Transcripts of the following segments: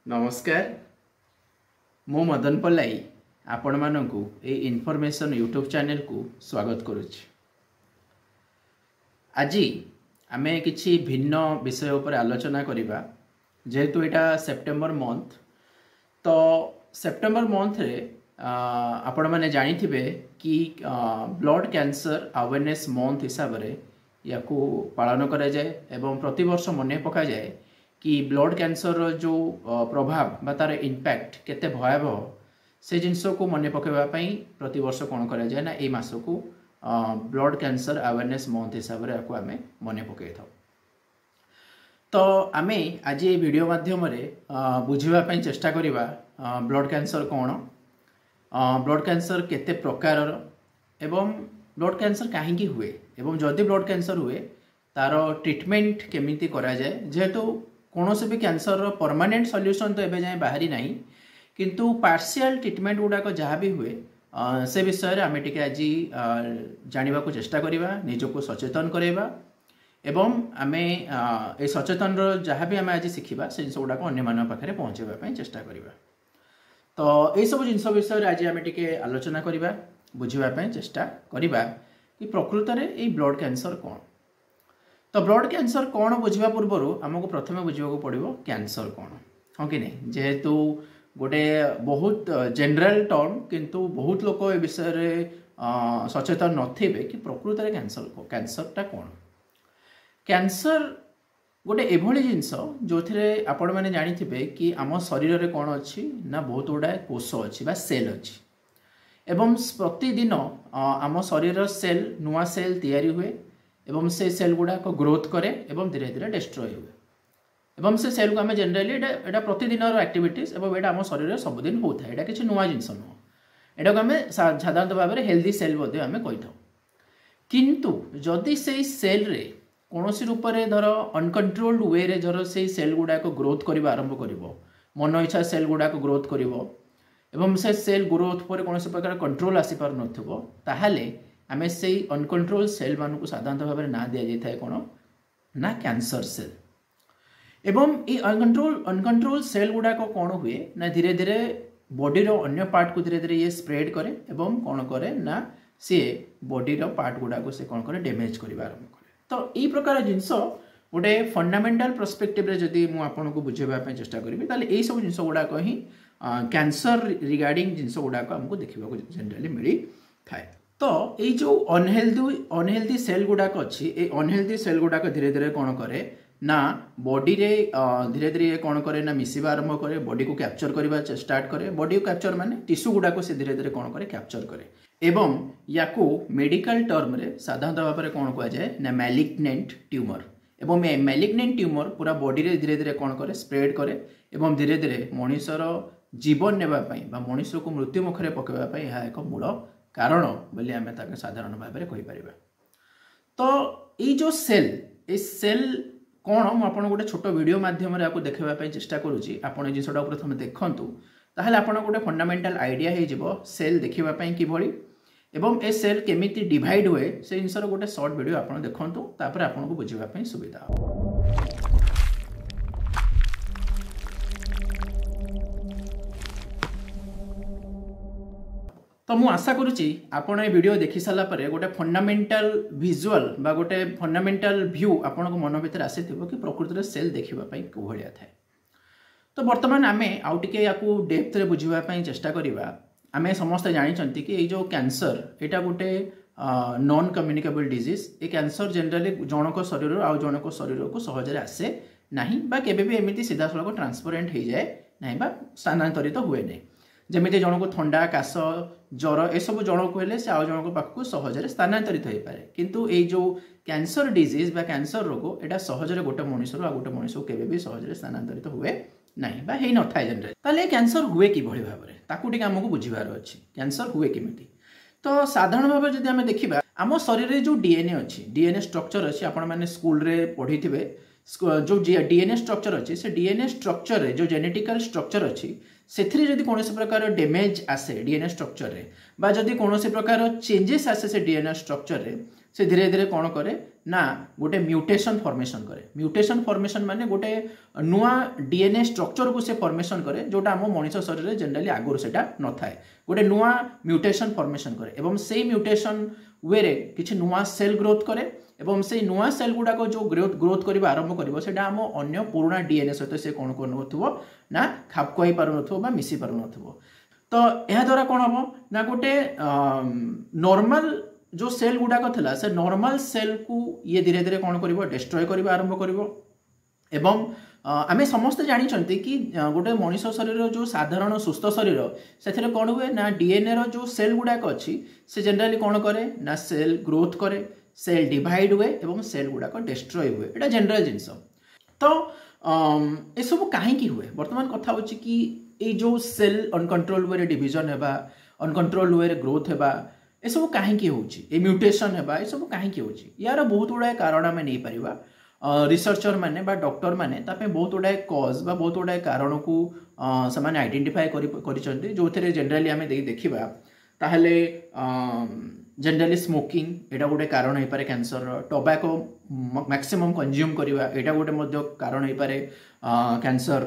नमस्कार मु मदन पल्लाई आपण मानकु ए इनफॉरमेशन यूट्यूब चैनल को स्वागत करुच्ची। आज आमे किछि भिन्न विषय उपर आलोचना करिबा। जेहेतु एटा सेप्टेम्बर मंथ तो सेप्टेम्बर मंथ रे आपण माने जानिथिबे कि ब्लड कैंसर अवेयरनेस मंथ हिसाब रे याकू पालन करा जाए एवं प्रति वर्ष मने पका जाए कि ब्लड कैंसर जो प्रभाव बा तार इम्पैक्ट केते भयावह से जिनस को मन पकड़ापी प्रति वर्ष कौन करा जाए ना ए मास को ब्लड कैंसर अवेयरनेस मंथ हिसाब से आम मन पकई था। तो आम आज ये वीडियो माध्यम बुझापी चेष्टा करवा ब्लड कैंसर कौन, ब्लड कैंसर केते प्रकार एवं ब्लड कैंसर कहीं हुए एवं जदि ब्लड कैंसर हुए तार ट्रीटमेंट केमिति करा जाए। जेहेतु कौन से भी कैंसर परमानेंट सॉल्यूशन तो एबे जाए बाहरी नहीं, किंतु पार्शियल ट्रीटमेंट गुड़ाक जहाँ भी हुए से विषय आम टे आज जानवा को चेष्टा करवा, निजको सचेतन करवा एवं आम ए सचेतन जहाँ भी आम आज शिखा से जिन गुड़ाक अन्य पाखे पहुँचापी चेष्टा करवा। तो यही सब जिन विषय आज आम टे आलोचना करवा, बुझापी चेष्टा करवा कि प्रकृत में ये ब्लड कैंसर कौन। तो ब्लड कैंसर कौन बुझा पूर्व आमको प्रथम बुझा पड़ो कैंसर कौन, हाँ कि नहीं। जेहेतु गोटे बहुत जनरल टर्म किंतु बहुत लोग ए विषय सचेतन नथिबे कि प्रकृत में कैंसरटा कौन। कैंसर गोटे एभली जिनस जो थे आपण मैंने जानिथिबे कि आम शरीर में कौन अच्छी ना बहुत गुड़ाए कोष अच्छी बा सेल अच्छी एवं प्रतिदिन आम शरीर सेल नुआ सेल तैयारी हुए एवं से सेल गुड़ाक ग्रोथ करे एवं धीरे धीरे डिस्ट्रॉय हुए एवं से सेल को आम जनरली एटा प्रतिदिन एक्टिविटीज एवं एटा आम शरीर सबुदिन होता है। एटा किसी नुआ जिनस नुह, एटा को आम साधारण भाव में हेल्दी सेल आम कही था। किंतु जदि से सेल रे कौन रूप से धर अनकंट्रोल्ड वे रे धर से सेल गुड़ाक ग्रोथ करने आरंभ कर मन इच्छा सेल गुड़ाक ग्रोथ कर एवं से सेल ग्रोथ पर कौन प्रकार कंट्रोल आसी पार नथिबो ताहाले आमे से अनकंट्रोल सेल मान को साधारण भाव में ना दि जाए कौन ना कैंसर सेल। एवं ये अनकंट्रोल सेल गुड़ाक कौन हुए ना धीरे धीरे बॉडीर अन्य पार्ट को धीरे धीरे ये स्प्रेड करे एवं कौन करे ना सी बॉडीर पार्ट गुड़ाक से कौन करे डैमेज करने आरंभ करे। तो यही प्रकार जिनस गोटे फंडामेंटाल पर्सपेक्टिव रे जदि मु आपन को बुझेबा चेष्टा करी ताले यही सब जिनस गुड़ाक ही कैंसर रिगार्डिंग जिनस गुड़ाक हमको देखा जनरली मिली थाए। तो ये जो अनहेल्दी सेल गुड़ाक अच्छी ये अनहेल्दी सेल गुड़ाक धीरे धीरे कौन करे ना बॉडी रे धीरे धीरे कौन करे ना मिसिबा आरंभ करे, बॉडी को कैप्चर करवा स्टार्ट करे। बॉडी को कैप्चर माने टिश्यू गुड़ाक से धीरे धीरे कौन करे कैप्चर करे एवं याकू मेडिकल टर्म रे साधारण भाव में कौन कह जाए ना मैलिग्नेंट ट्यूमर एवं मैलिग्नेंट ट्यूमर पूरा बॉडी रे धीरे धीरे कौन करे स्प्रेड करे एवं धीरे धीरे मनुष्यर जीवन नेबापी मनुष्य को मृत्यु मुखरे पकड़ापी यह एक मूल कारण बोली आम साधारण भाव में कहीपर। तो ये जो सेल कौन मुझे गोटे छोट वीडियो माध्यम आपको देखापी चेष्टा करुँची। आपड़ जिनसा प्रथम देखूँ ताहले आपन गोटे फंडामेंटाल आइडिया हो सेल देखापी किभली एवं ए सेल केमिति डिवाइड हुए से जिनसर गोटे शॉर्ट वीडियो आप देखूँ तापर आपन को बुझापी सुविधा हो। तो मु आशा करुच्ची आपण ये वीडियो देखि सारा पर गोटे फंडामेंटाल विजुअल बा गोटे फंडामेंटाल व्यू आपण को मन भीतर आसीथिबो कि प्रकृति में सेल देखापी कोभलिया थाए। तो बर्तमान आम आउ टिके याकू डेप्थ रे बुझापी चेष्टा करवा। आम समस्त जानी कि ये जो कैंसर यहाँ गोटे नॉन कम्युनिकेबल डिजीज। ये कैंसर जनरली जनक शरीर आउ जनक शरीर को सहजरे आसे नहीं बा केबे भी एमती सीधा सड़क ट्रांसपेरेंट हो जाए नहीं बा स्थानांतरित हुए नहीं। जमीती जन को थंडा काश ज्वर ए सब जन को हेले से आउ जन पाखक सहजरे स्थानांतरित हो पाए, किंतु ये जो कैंसर डिजीज बा कैंसर रोग एटा सहजरे गोटे मनुष्य आ गोटे मनुष्य को केबे भी सहजरे स्थानांतरित हुए नहीं बा हेई न थाए जनरली। ताले कैंसर हुए किभली भाव में ताकू टिके हमको बुझिबार अछि कैंसर हुए किमिति। तो साधारण भाव जदि आम देखिबा आम शरीर रे जो डीएनए अच्छी डीएनए स्ट्रक्चर अच्छी आपण माने स्कूल रे पढ़ी थे जो डीएनए स्ट्रक्चर अच्छी से डीएनए स्ट्रक्चर रे जो जेनेटिकल स्ट्रक्चर अच्छी से कौन प्रकार डेमेज आसे डीएनए स्ट्रक्चर रे बा जदि कौन प्रकार चेंजेस आसे से डीएनए स्ट्रक्चर रे से धीरे धीरे कौन करे ना गोटे म्यूटेशन फॉर्मेशन करे। म्यूटेशन फॉर्मेशन माने गोटे नुआ डीएनए स्ट्रक्चर को से फॉर्मेशन करे जोटा आम मनुष्य शरीर में जनरली आगुरी सेटा न थाए गोटे नुआ म्यूटेशन फॉर्मेशन करे एवं से म्यूटेशन वे रे किछि नुआ सेल ग्रोथ करे एवं से नुआ सेल गुड़ाक जो ग्रोथ करबा आरंभ करिवो सेटा आम अन्य पुराना डीएनए सहित से कौन करनथुवो ना खाप खुआई पारुनथुवो बा मिसी पारुनथुवो। तो यह द्वारा कौन हम ना गोटे नॉर्मल जो सेल गुड़ाक थिला से नॉर्मल सेल को ये धीरे धीरे कौन करिवो डिस्ट्रॉय करबा आरंभ करिवो। एवं आमे समस्त जानी कि गोटे मनुष्य शरीर जो साधारण सुस्थ शरीर से कौन हुए ना डीएनए रो जो सेल गुड़ाक अच्छी से जनरली कौन करे ना सेल ग्रोथ करे सेल डिवाइड हुए एवं सेल गुड़ाक डिस्ट्रॉय हुए एटा जनरल जिनस। तो ये सब कहीं हुए बर्तमान कथा हो कि ये जो सेल अनकंट्रोल वे डिविजन है अनकंट्रोल वे ग्रोथ है ये सब कहीं हो म्यूटेशन है ये सब कहीं हो यार बहुत गुड़ाए कारण आम नहीं पार रिसर्चर माने बा डॉक्टर माने तापे बहुत गुड़ाए कज बा बहुत गुड़ाए कारण को से आइडेंटिफाई कर जो थे जनरली आम देखा ताहले जनरली स्मोकिंग एटा गोटे कारण हो पारे कैंसर टोबैको मैक्सिमम कंज्यूम करवा एटा गोटे मध्य कारण हो पारे कैंसर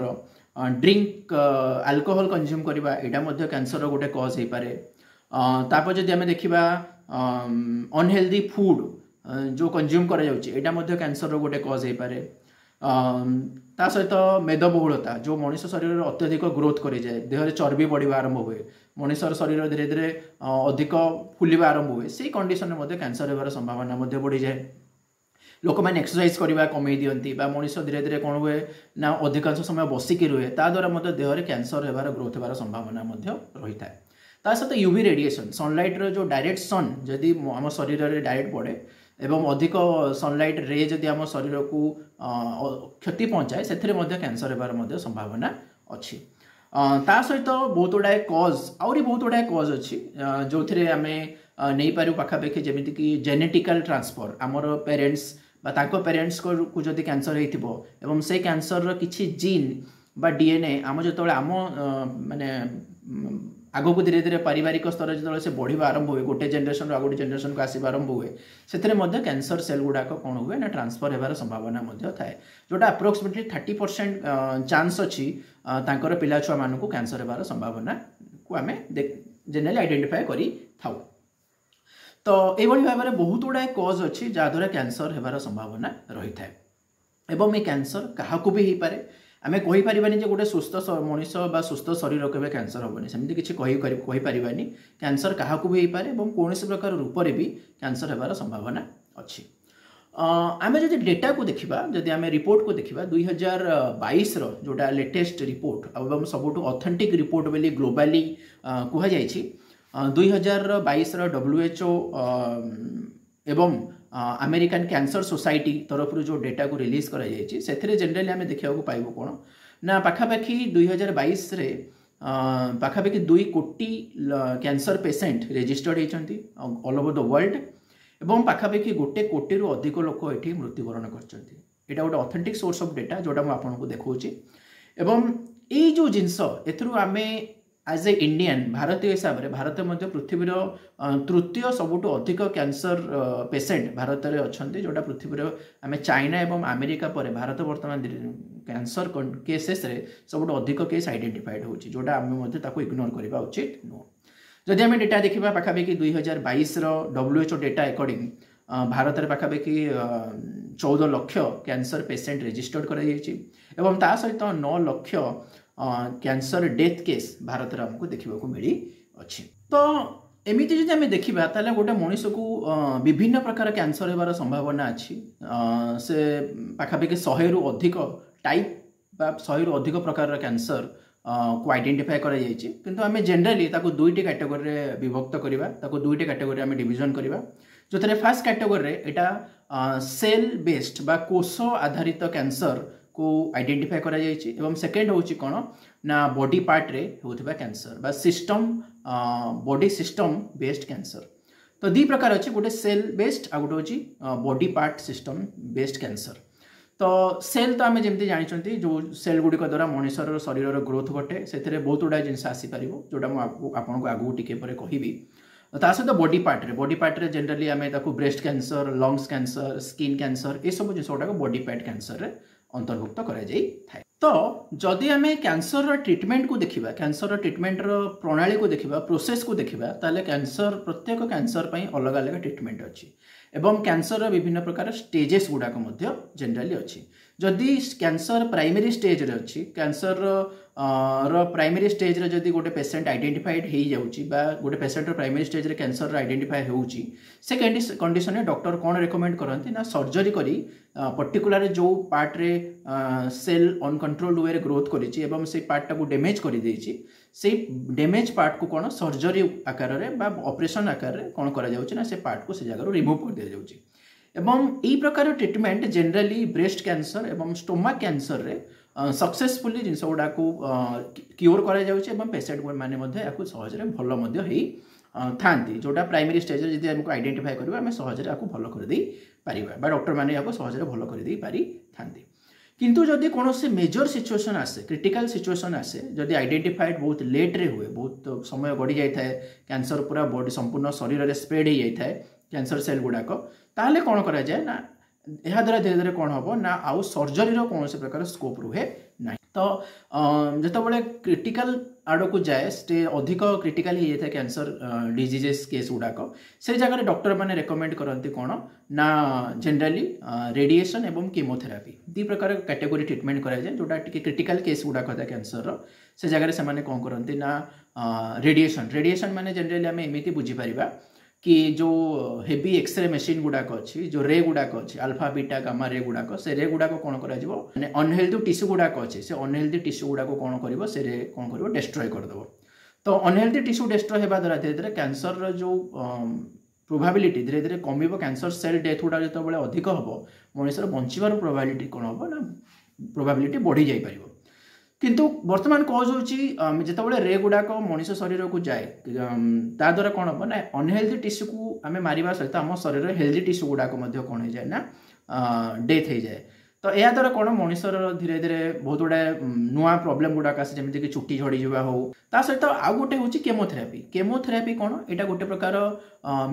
ड्रिंक अल्कोहल कंज्यूम करवा एटा मध्य कैंसर गोटे कज हो पारे। तापर जदि आम देखा अनहेल्दी फूड जो कंज्यूम करा जाउची एटा मध्य कैंसर गोटे कज हो पारे। ता सहित मेदबहुलता जो मनुष्य शरीर अत्यधिक ग्रोथ कर जाए देह चर्बी बढ़िया आरंभ हुए मनुष्य शरीर धीरे धीरे अधिक फुलवा आरंभ हुए से कंडीशन में कैंसर होबार संभावना बढ़ी जाए। लोक मैंने एक्सरसाइज करवा कमे दियंती बा मनुष्य धीरे धीरे कौन हुए ना अधिकांश समय बसिकी रुहे ता द्वारा देह में कैंसर होबार ग्रोथ होबार संभावना रही है। ता सहित यूवी रेडिएशन सनलाइट जो डायरेक्ट सन जदि आम शरीर में डायरेक्ट पड़े एवं अधिक सनलाइट रे जदि आम शरीर को क्षति पहुँचाए से कैंसर होबार संभावना अच्छी। ता सहित बहुत गुड़ाए कज आहरी बहुत गुड़ाए कज अच्छी जो थे आम नहीं पारू पाखापाखि जमीती कि जेनेटिकल ट्रांसफर आमर पेरेंट्स पेरेंट्स को जदि कैंसर होइथिबो एवं से कैंसर किछि जीन बा डीएनए आम जो आम माने आगो को धीरे धीरे पारिवारिक स्तर जो से बढ़िया आरंभ हुए गोटे जनरेशन आगोटे जनरेशन को आसवा आरंभ हुए से कैंसर सेल गुड़ाक कौन हुए ना ट्रांसफर होबार संभावना थाए जोटा अप्रोक्सीमेटली 30% चांस अच्छी तांकर पिला छुआ मानू कैंसर होबार संभावना को आम जनरली आइडेंटिफाई करी थाउ। तो ये भाव में बहुत गुड़ाए कज अच्छी जहाद्वारा कैंसर होबार संभावना रही है एवं ये कैंसर क्या भी हो पारे आम कहीपरानी गोटे सुस्थ मनुष्य बा सुस्थ शरीर के कैंसर हेनी सेमती किसी कहीपरानी कैंसर क्या भी हो पारे कौन प्रकार रूप से भी कैंसर होबार संभावना अच्छी। आम जब डेटा को देखा जदि आम रिपोर्ट को देखा 2022 जोटा लेटेस्ट रिपोर्ट एवं सबुठ ऑथेंटिक रिपोर्ट बोली ग्लोबाली कहुई 2022 WHO एवं अमेरिकन कैंसर सोसाइटी तरफ जो डेटा को रिलीज कराई से जनरली आम देखा पाइबू कौन ना पाखापाखि 2022 रे पाखापाखि 2 कोटी कैंसर पेसेंट रेजिस्टर्ड होती ऑल ओवर द वर्ल्ड एवं पाखापाखि 1 कोटी रु अधिक लोक ये मृत्युवरण कर गोटे ऑथेंटिक सोर्स ऑफ डेटा जोटा मुझे आपको देखा एवं ये जो जिनस एम एज ए इंडियन भारतीय हिसाब से भारत मध्य पृथ्वीर तृतीय सबुठ अधिक कैंसर पेसेंट भारत में अच्छा जोटा पृथ्वीर आम चाइना एवं अमेरिका पर भारत बर्तमान कैंसर केसेस रे सबुठ अधिक केस आइडेंटिफाइड होची जोटा आम इग्नोर करवा उचित नुह। जदि आम डेटा देखा पाखापाखि 2022 WHO डेटा अकॉर्डिंग भारत में पाखापाखि 14 लाख कैंसर पेसेंट रेजिस्टर्ड कर ता सहित 9 lakh cancer death case Bharat में आमको देखा मिली अच्छी। तो एमती जब आम देखा ताले गोटे मनुष्य को विभिन्न प्रकार कैंसर होबार संभावना अच्छी से पाखापाखि 100 रु अधिक टाइप बा 100 रु अधिक प्रकार कैंसर को आइडेंटिफाई करा जायछि किंतु आम जनरली ताको 2टी कैटेगोरी विभक्त करवा ताको 2टी कैटेगोरी आम डिविजन करवा जो थे फर्स्ट कैटेगोरी एटा सेल बेस्ड बा कोष आधारित कैंसर को आइडेंटिफाई करा जायछि एवं सेकेंड होछि कोन ना बॉडी पार्ट रे होथिबा कैंसर बा system body system based cancer. तो दी प्रकार अछि गोटे सेल बेस्ड आ गोटे होछि body part system based cancer. तो सेल तो आम जमी जानते जो सेल गुड़िक द्वारा मनुष्यर शरीर ग्रोथ घटे से बहुत गुड़ा जिन आसीपर जोटा मुझे आपको आगू टी कहबी ता सहित बॉडी पार्ट रे जनरली आम breast cancer lungs cancer skin cancer ये सब जिन गुड़ाक बॉडी पार्ट कैंसर रे अंतर्भुक्त कर तो जदि आम कैंसर ट्रिटमेंट को देखा कैंसर ट्रिटमेंट प्रणाली को देखा प्रोसेस को देखा ताले कैंसर प्रत्येक कैंसर अलग अलग ट्रिटमेंट अच्छी एवं कैंसर विभिन्न प्रकार स्टेजेस गुड़ाक जनरली अच्छी जदि कैंसर प्राइमरी स्टेज रे अच्छी कैंसर प्राइमरी स्टेज रे जदि गोटे पेसेंट आइडेंटिफाइड हो जाउची बा गोटे पेसेंट प्राइमरी स्टेज रे कैंसर आइडेंटिफाई होउची से कंडीशन में डॉक्टर कौन रेकमेंड करती ना सर्जरी करी पर्टिकुलर जो पार्ट रे सेल अनकंट्रोल्ड वे ग्रोथ करिछि एवं से पार्ट टाको डैमेज कर देछि से डैमेज पार्ट को कौन सर्जरी आकार रे बा ऑपरेशन आकार रे कौन करा जाउछि ना से पार्ट को से जगह रिमूव कर दिया जाउछि एवं यही प्रकार ट्रिटमेंट जनरली ब्रेस्ट कैंसर एवं स्टोमक कैंसर रे सक्सेसफुली जिन गुड़ा को क्योर करा जाउछि एवं पेशेंट माने मध्ये याकु सहजरे भलो मध्ये हेई थांती जोटा प्राइमरी स्टेज रे जदि हमको आइडेंटिफाई करबा हम सहजरे याकु भलो कर देई परिबा बा डॉक्टर माने याकु सहजरे भलो कर देई पारि थांती किंतु जदि कौन से मेजर सिचुएशन आसे क्रिटिकल सिचुएशन आसे जदि आइडेंटिफाइड बहुत लेट रे हुए बहुत समय गड़ी जाए कैंसर पूरा बॉडी संपूर्ण शरीर में स्प्रेड हो जाए कैंसर सेल गुड़ाक ताहले कौन करा जाए ना यह द्वारा धीरे धीरे कौन हम ना आउ सर्जरी कौन से प्रकार स्कोप रुहे ना तो जिते क्रिटिकल आड़ को जाए स्टे अधिक क्रिटिकल हो जाए कैंसर डिजीजेस केस गुड़ाक से जगह डॉक्टर मैंने रेकमेंड करती कौन ना जनरली रेडिएशन एवं कीमोथेरापी दी प्रकार कैटेगोरी ट्रिटमेंट कराए जोटा टी क्रिटिकल केस गुड़ाक था कैंसर से जगह से कौन करती ना रेडिएशन माने जनरली आम एमती बुझीपर कि जो हेवी एक्सरे मशीन गुड़ाक अच्छी जो रे गुड़ाक अच्छी अल्फा बीटा गामा रे गुड़ाक से रे गुड़ाक कौन कर अनहेल्दी टिश्यू गुड़ाक अच्छे से अनहेल्दी टिश्यू गुड़ाक कौन कर से रे कौन कर डेस्ट्रॉय करदेव तो अनहेल्दी टिश्यू डेस्ट्रॉय होगा द्वारा धीरे धीरे कैंसर जो प्रोबाबिलिटी धीरे धीरे कम कैंसर सेल डेथ गुड़ा जो अधिक हम मनुष्य बचार प्रोबाबिलिटी कौन हम ना प्रोबाबिलिटी बढ़ी जापर किंतु वर्तमान कज हो जिते रे गुड़ाक मनुष्य शरीर को जाए ता द्वारा कौन हम ना अनहेल्दी टिश्यू को आम मारिबा सहित आम शरीर हेल्दी टिश्यू गुड़ाक कौन हो जाए ना डेथ हो जाए तो यह द्वारा कौन मनुष्यर धीरे धीरे बहुत गुड़ा नुआ प्रोब्लेम गुड़ाक आसे जमीक चुट्टी झड़ी जावा हो ता सहित आउ गोटे हूँ केमोथेरापी कौन यहाँ गोटे प्रकार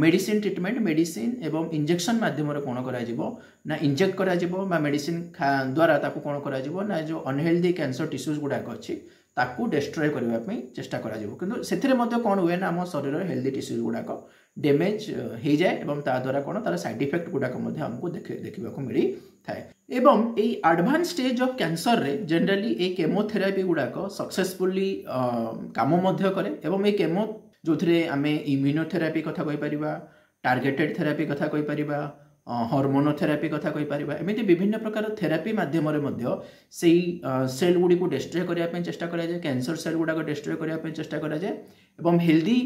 मेडिसिन ट्रिटमेंट मेडिसिन एवं इंजेक्शन माध्यम कौन ना इंजेक्ट करा मेडिसिन द्वारा ताकू कौन करा ना जो अनहेल्दी कैंसर टिश्यूज गुड़ाक अच्छी ताकू डेस्ट्रॉय करने चेष्टा करा किंतु से कौन हुए ना आम शरीर हेल्दी टिश्यूज गुड़ाक डैमेज हो जाए और ता द्वारा कौन तार साइड इफेक्ट गुड़ाक आमको देखा मिली थाए एवं ये एडवांस स्टेज ऑफ कैंसर रे जनरली ये केमोथेरापी गुड़ाक सक्सेसफुली काम करे एवं ये केमो जो आम इम्यूनोथेरापी कथा कही परिबा टार्गेटेड थेरापी कथा कही परिबा हॉर्मोनोथेरापी कथा कही परिबा एमिति विभिन्न प्रकार थेरापी माध्यम से सेल गुड़ी को डेस्ट्रॉय करने चेष्टा करा जाए कैंसर सेल गुड़ाक डेस्ट्रॉय करने चेष्टा करा जाए एवं हेल्दी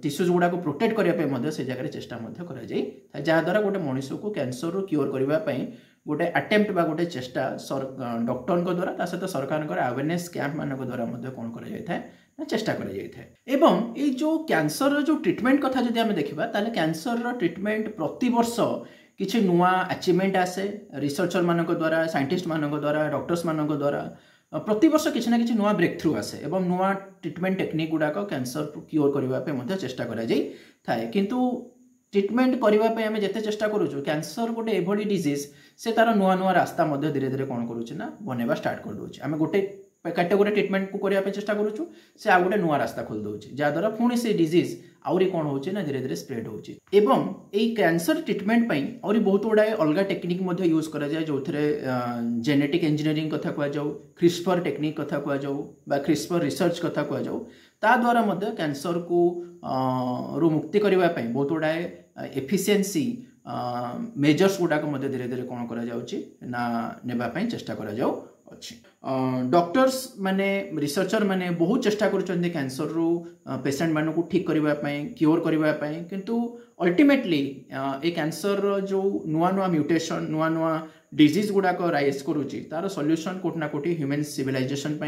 टिश्यूज गुड़ाक प्रोटेक्ट करने से जगह चेष्टा करा जाए जहाद्वारा गोटे मनुष्य को कैंसर क्योर करने गोटे अटेम्प्ट बा गोटे चेष्टा डॉक्टर द्वारा ता सहित सरकार अवेयरनेस कैंप मान द्वारा कौन कर चेष्टा एवं ये जो कैंसर जो ट्रिटमेंट कथा जब आम देखा ताले कैंसर ट्रिटमेंट प्रति वर्ष किसी नुआ अचीवमेंट आसे रिसर्चर मान द्वारा साइंटिस्ट मान द्वारा डॉक्टर्स मान द्वारा प्रति वर्ष किसी ना कि नुआ ब्रेक थ्रू आसे एवं नुआ ट्रिटमेंट टेक्निक गुड़ाक कैंसर क्योर करने चेष्टा कराए किंतु ट्रिटमेंट करने आम जिते चेष्टा करूँ कैंसर गोटे एभली डिजीज से तार नुआ नुआ रास्ता धीरे धीरे कौन करुच्छे बनवा स्टार्ट कर दूचे आम गोटे कैटेगोरी ट्रिटमेंट को करने चेष्टा करूँ से आ गए नुआ रास्ता खोल दूचे जहाद्वारा पुणी से डिजीज आउरी कौन हो धीरे धीरे स्प्रेड होची एवं ये कैंसर ट्रिटमेंट आउरी बहुत गुड़ाए अलग टेक्निक यूज करा जाए जो जेनेटिक इंजीनियरिंग कथा कहुँ क्रिस्पर टेक्निक कथा कहुँ क्रिस्पर रिसर्च कथा कहुँ ता द्वारा कैंसर को रु मुक्ति करने बहुत गुड़ाए एफिशिएंसी मेजर्स गुड़ाक धीरे धीरे कौन करा चेष्टा करा जाऊ अच्छी डॉक्टर्स माने रिसर्चर माने बहुत चेष्टा करुछन्ते कैंसर रु पेशेंट मान को ठीक करने क्योर करने किंतु अल्टीमेटली ए कैंसर जो नुआ नुआ म्यूटेशन नुआ नुआ डिजीज गुड़ाक राइज करुच्ची तार सॉल्यूशन कोटना कोटी ह्यूमन सिविलाइजेशन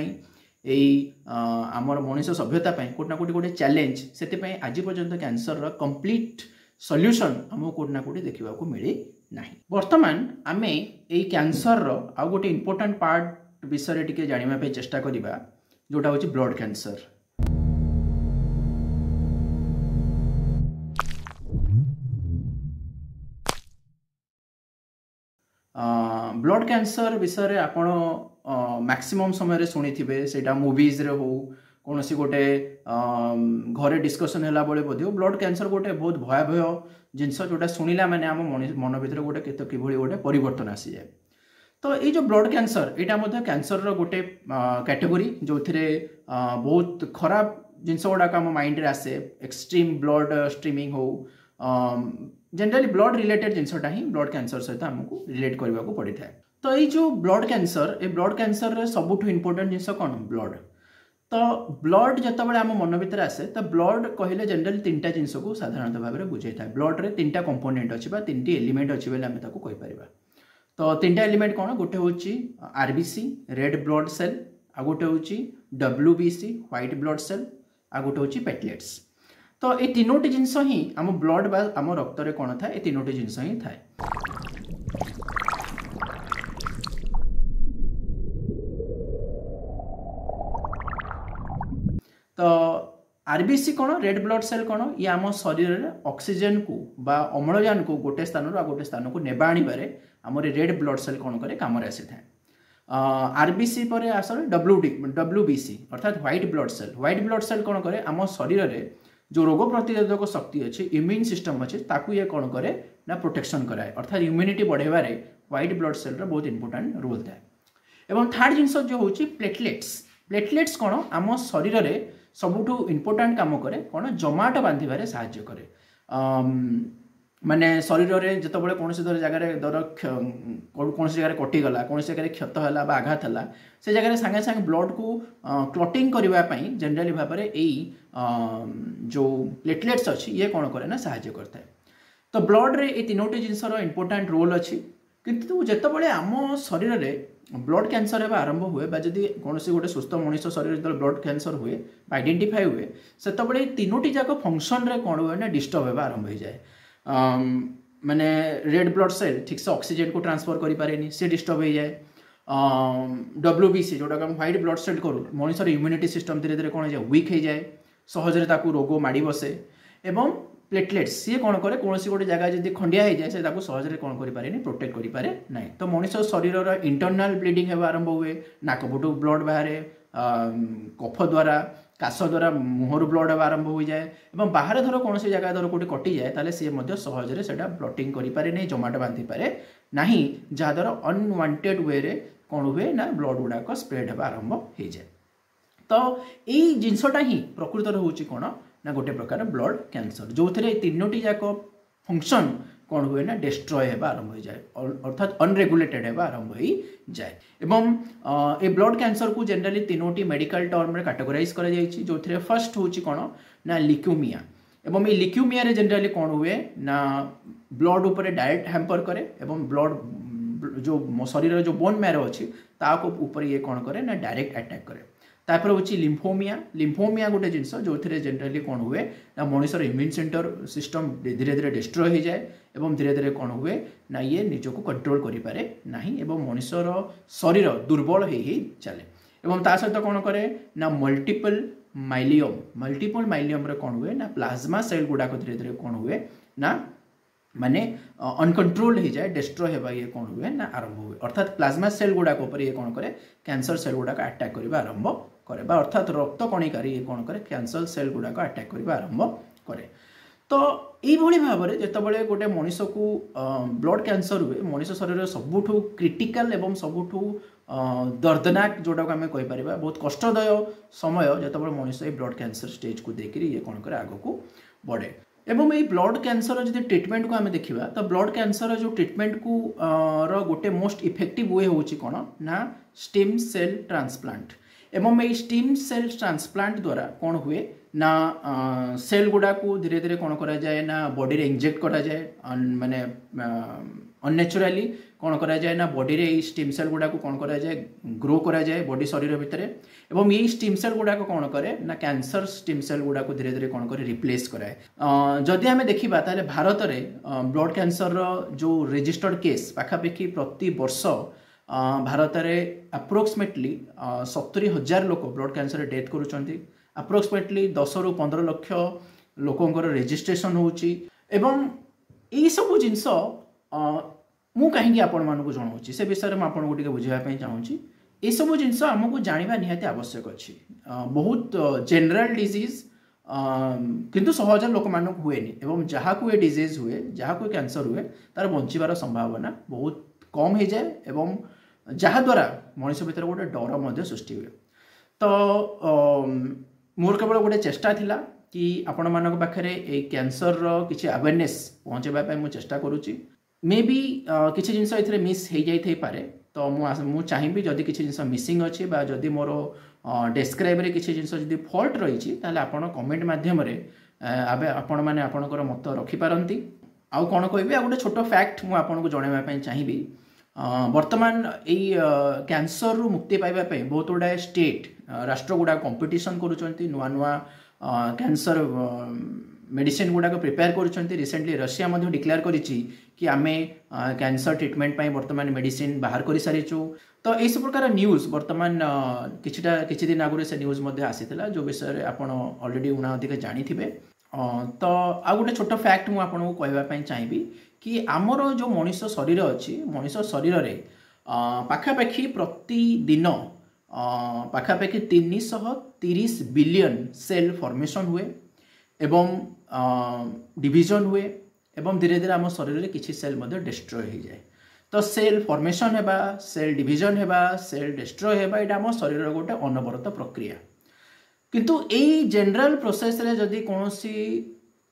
आमर मनुष्य सभ्यता कोटना कोटी गोटे चैलेंज से आज पर्यंत कैंसर कंप्लीट सॉल्यूशन आमको कोटना कोटी देखा मिली ନାହିଁ। ବର୍ତ୍ତମାନ ଆମେ ଏଇ କ୍ୟାନ୍ସରର ଆଉ ଗୋଟେ ଇମ୍ପୋର୍ଟାଣ୍ଟ ପାର୍ଟ ବିଷୟରେ ଟିକେ ଜାଣିବା ପାଇଁ ଚେଷ୍ଟା କରିବା, ଯୋଉଟା ହେଉଛି ବ୍ଲଡ୍ କ୍ୟାନ୍ସର। ବ୍ଲଡ୍ କ୍ୟାନ୍ସର ବିଷୟରେ ଆପଣ ମ୍ୟାକ୍ସିମମ୍ ସମୟରେ ଶୁଣିଥିବେ, ସେଇଟା ମୁଭିଜ୍ରେ ହଉ କୌଣସି ଗୋଟେ ଘରେ ଡିସ୍କସନ୍ ହେଲା ବେଳେ ମଧ୍ୟ ବ୍ଲଡ୍ କ୍ୟାନ୍ସର ଗୋଟେ ବହୁତ ଭୟାବହ ଜିନିଷ, ଯୋଉଟା ଶୁଣିଲା ମାନେ ଆମ ମନ ଭିତରେ ଗୋଟେ କିଭଳି ଗୋଟେ ପରିବର୍ତ୍ତନ ଆସିଯାଏ। ତ ଏଇ ଯେଉଁ ବ୍ଲଡ୍ କ୍ୟାନ୍ସର, ଏଇଟା ମଧ୍ୟ କ୍ୟାନ୍ସରର ଗୋଟେ କ୍ୟାଟେଗୋରୀ, ଯେଉଁଥିରେ ବହୁତ ଖରାପ ଜିନିଷ ଗୁଡ଼ାକ ଆମ ମାଇଣ୍ଡରେ ଆସେ। ଏକ୍ସଟ୍ରିମ୍ ବ୍ଲଡ୍ ଷ୍ଟ୍ରିମିଂ ହଉ, ଜେନେରାଲି ବ୍ଲଡ୍ ରିଲେଟେଡ୍ ଜିନିଷଟା ହିଁ ବ୍ଲଡ୍ କ୍ୟାନ୍ସର ସହିତ ଆମକୁ ରିଲେଟ୍ କରିବାକୁ ପଡ଼ିଥାଏ। ତ ଏଇ ଯେଉଁ ବ୍ଲଡ୍ କ୍ୟାନ୍ସର, ଏ ବ୍ଲଡ୍ କ୍ୟାନ୍ସରରେ ସବୁଠୁ ଇମ୍ପୋର୍ଟାଣ୍ଟ ଜିନିଷ କ'ଣ? ବ୍ଲଡ୍। ତ ବ୍ଲଡ୍ ଯେତେବେଳେ ଆମ ମନ ଭିତରେ ଆସେ, ତ ବ୍ଲଡ୍ କହିଲେ ଜେନେରାଲି ତିନିଟା ଜିନିଷକୁ ସାଧାରଣତଃ ଭାବରେ ବୁଝାଇଥାଏ। ବ୍ଲଡ୍ରେ ତିନିଟା କମ୍ପୋନେଣ୍ଟ ଅଛି ବା ତିନିଟି ଏଲିମେଣ୍ଟ ଅଛି ବୋଲି ଆମେ ତାକୁ କହିପାରିବା। ତ ତିନିଟା ଏଲିମେଣ୍ଟ କ'ଣ? ଗୋଟେ ହେଉଛି ଆରବିସି ରେଡ୍ ବ୍ଲଡ୍ ସେଲ୍, ଆଉ ଗୋଟେ ହେଉଛି WBC ହ୍ୱାଇଟ୍ ବ୍ଲଡ୍ ସେଲ୍, ଆଉ ଗୋଟେ ହେଉଛି ପ୍ଲେଟଲେଟ୍ସ। ତ এই ତିନୋଟି ଜିନିଷ ହିଁ ଆମ ବ୍ଲଡ୍ ବା ଆମ ରକ୍ତରେ କ'ଣ ଥାଏ? ଏ ତିନୋଟି ଜିନିଷ ହିଁ ଥାଏ। ତ आरबीसी कौन? रेड ब्लड सेल कौन? ये आम शरीर में ऑक्सीजन को बा अम्लजान को गोटे स्थान रू गोटे स्थान को नेबा आनिबारे आमर रेड ब्लड सेल कौन करे? काम आसी था। आरबीसी पर आसले WBC अर्थात white blood cell. White blood cell कौन करे? आम शरीर में जो रोग प्रतिरोधक शक्ति अच्छी, इम्यून सिस्टम अच्छी, ताकू ये कौन करे ना प्रोटेक्शन कराए, अर्थात immunity बढ़ेबारे white blood cell row बहुत इंपोर्टेंट रोल थाए। एवं थर्ड जिनस जो होची प्लेटलेट्स। प्लेटलेट्स कौन? आम शरीर में सबुठू इंपोर्टाट काम करे कौन? जमाट बांधे साहाय्य करे। माने शरीर में जितेबाला कौन जगह दर कौन जगह कटिगला, कौन जगह क्षत है आघात है, से जगह सांगे सांगे ब्लड को क्लटिंग करने जनरली भाव में यही जो प्लेटलेट्स अच्छी ये कौन करे ना साहाय्य करता है। तो ब्लड रे ये तीनोटी जिनसर इंपोर्टाट रोल अच्छी, किंतु जितेबाला आम शरीर में ब्लड कैंसर होगा आरंभ हुए बा जदि कौन गोटे सुस्थ मनुष्य शरीर जो ब्लड कैंसर हुए आइडेंटिफाई हुए, से तीनोटी जाक फंक्शन रे कौन हुए ना डिस्टर्ब होगा आरंभ हो जाए। माने रेड ब्लड सेल ठीक से ऑक्सीजन को ट्रांसफर करि पारेनी, से डिस्टर्ब हो जाए। WBC जोटा हम व्हाइट ब्लड सेल करूँ, मनुष्यर इम्यूनिटी सिस्टम धीरे धीरे कौन जाए वीक हो जाए, सहजरे ताकू रोग माड़ी बसे। एवं प्लेटलेट्स सी कौन करे? कौन गोटे जगह जब खंडिया हो जाए से सहजरे कौन करें? प्रोटेक्ट करें ना। तो मनुष्य शरीर इंटरनल ब्लीडिंग होगा आरंभ हुए, नाकपटू ब्लड बाहर, कफ द्वारा काश द्वारा मुहर ब्लड होगा आरंभ हो जाए। और बाहर धर कौन जगह धर कौटे कटि जाए ताले सी सहजरे से ब्लटिंग करें नहीं, जमाट बांधि पारे ना, जहाद्वारा अनवांटेड वे रे कौन हुए ना ब्लड गुड़ाक स्प्रेड होगा आरंभ हो जाए। तो यही जिनसटा ही प्रकृत में हूँ कौन ना गोटे प्रकार ब्लड कैंसर, जो थे तीनोटी जाक फंक्शन कौन हुए ना डिस्ट्रॉय होगा आरंभ हो जाए, अर्थात अनरेगुलेटेड होगा आरंभ हो जाए। एवं ये ब्लड कैंसर को जनरली तीनोटी मेडिकल टर्म रे कैटेगराइज करा जायछि, जो थे फर्स्ट होची कौन ना ल्यूकेमिया। एवं ये ल्यूकेमिया रे जनरली कौन हुए ना ब्लड ऊपर डायरेक्ट हैम्पर करे, एवं ब्लड जो शरीर जो बोन मैरो अच्छी ताको ऊपर ये कौन करे ना डायरेक्ट अटैक करे। तापर होची लिम्फोमिया। लिम्फोमिया गोटे जिनस जो थे जनरली कौन हुए ना मनुष्यर इम्यून सेंटर सिस्टम धीरे धीरे डिस्ट्रॉय हो जाए, एवं धीरे धीरे कौन हुए ना ये निजको कंट्रोल करें ना, एवं मनुष्यर शरीर दुर्बल हो चले। एवं ता सहित कौन करे ना मल्टीपल माइलियम। मल्टीपल माइलियम रे कौन हुए ना प्लाज्मा सेल गुड़ाक धीरे धीरे कौन हुए ना माने अनकंट्रोल हो जाए, डिस्ट्रॉय होगा ये कौन हुए ना आरंभ हुए। अर्थात प्लाज्मा सेल गुड़ाक ये कौन करे कैंसर सेल गुड़ाक अटैक करने आरंभ करे, अर्थात रक्त कणिकार ये कौन करे कैंसर सेल गुड़ाक अटैक करने आरंभ करे। तो यही भाव में जितेबाला गोटे मनुष्य को ब्लड कैंसर हुए, मनुष्य शरीर सबुठू क्रिटिकल एवं सबुठू दर्दनाक जोटा को आम कहीपर बहुत कष्टदाय समय जितेबाला मनुष्य ब्लड कैंसर स्टेज को देखिए ये कौन करे आग को बढ़े। एवं ये ब्लड कैंसर जो ट्रिटमेंट को आम देखा, तो ब्लड कैंसर जो ट्रिटमेंट को गोटे मोस्ट इफेक्टिव वे होची कौन ना स्टेम सेल ट्रांसप्लांट। एवं ये स्टेम सेल ट्रांसप्लांट द्वारा कौन हुए ना सेल गुड़ा को धीरे धीरे कौन करा जाए ना बॉडी रे इंजेक्ट करा जाए, माने अननेचुराली कौन करा जाए ना बॉडी रे स्टीम सेल गुड़ा को कौन करा जाए ग्रो करा जाए बॉडी शरीर भितर एवं ये स्टीम सेल गुड़ा को कौन करे ना कैंसर स्टीम सेल गुड़ा को धीरे धीरे कौन करे रिप्लेस कराए जदि आम देखा ताले भारत में ब्लड कैंसर जो रजिस्टर्ड केस पाखापाखि प्रति वर्ष भारत में अप्रोक्सीमेटली 70,000 लोक ब्लड कैंसर डेथ करुँच अप्रोक्सीमेटली 10 ରୁ 15 लक्ष लोकंर रेजिस्ट्रेशन होची एवं यही सब जिनस मु कहीं आपण मानक जनाऊँ से विषय में आपको टे बुझापी चाहूँगी ये सब जिनस आमको जाना निहाती आवश्यक अच्छी बहुत जेनराल डिजीज किंतु सहज लोक मानक हुए एवं जहाँ को ये डिजीज हुए जहाँ को कैंसर हुए तार बंचार संभावना बहुत कम हो जाए एवं जहाद्वारा मनीष भर गोटे डर सृष्टि हुए तो मोर केवल गोटे चेष्टा थिला कि आपण मानक पाखरे ए कैंसर रो किछि अवेयरनेस पहुंचेबा पय मु चेष्टा करूची मे बी किछि जिंस एथरे मिस हे जाई थई पारे तो मु चाहिबी जदि किछि जिंस मिसिंग अछि बा जदि मोर डिस्क्राइब रे किछि जिंस जदि फॉल्ट रही छि ताले आपण कमेंट माध्यम रे आबे आपण माने आपणकर मत रखि पारंती आउ कोन कहबी आ गोटे छोटो फैक्ट मु आपनको जणाइबा पय चाहिबी वर्तमान यही कैंसर रु मुक्ति पाइबा पय बहुत गुड़ा स्टेट राष्ट्र गुड़ा कंपटीशन करूछंती नुआ नुआ कैंसर मेडिसिन गुड़ा को प्रिपेयर करूछंती रिसेंटली रशिया मध्य डिक्लेयर करिछि कि आमे कैंसर ट्रीटमेंट पय वर्तमान मेडिसिन बाहर करि सारिछु तो यही सब प्रकार न्यूज वर्तमान किछि दिन आगु से न्यूज मध्य आसीथिला जो विषय रे आपण ऑलरेडी उना अधिक जानि थिबे तो आ गोटे छोटो फैक्ट मु आपनको कहबा पय चाहिबी कि आमर जो मनीष शरीर अच्छी मनीष शरीर रे पाखापाखि प्रतिदिन पाखापाखि 330 बिलियन सेल फॉर्मेशन हुए एवं डिवीजन हुए एवं धीरे धीरे आम शरीर में किसी सेल डिस्ट्रॉय हो जाए तो सेल फॉर्मेशन हेबा सेल डिवीजन हेबा सेल डिस्ट्रॉय हेबा ये आम शरीर गोटे अनवरत प्रक्रिया किंतु यही जनरल प्रोसेस रे जदि कौनसी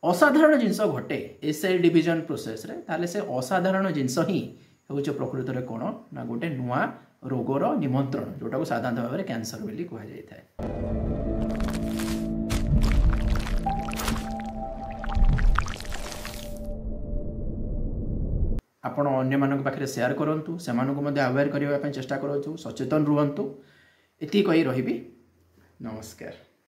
असाधारण जिनस घटे ए सेल डिवीजन प्रोसेस रे ताले से असाधारण जिनस ही हूँ प्रकृत में कौन ना गोटे नुआ रोगर निमंत्रण जोटा को साधारण भाव में कैंसर बोली कह जाए। आपण अन्य मानक पाखरे शेयर करंतु सेमानकु मध्ये अवेयर करबा पय चेष्टा करंतु सचेतन रुहंतु एति कहि रहिबी नमस्कार।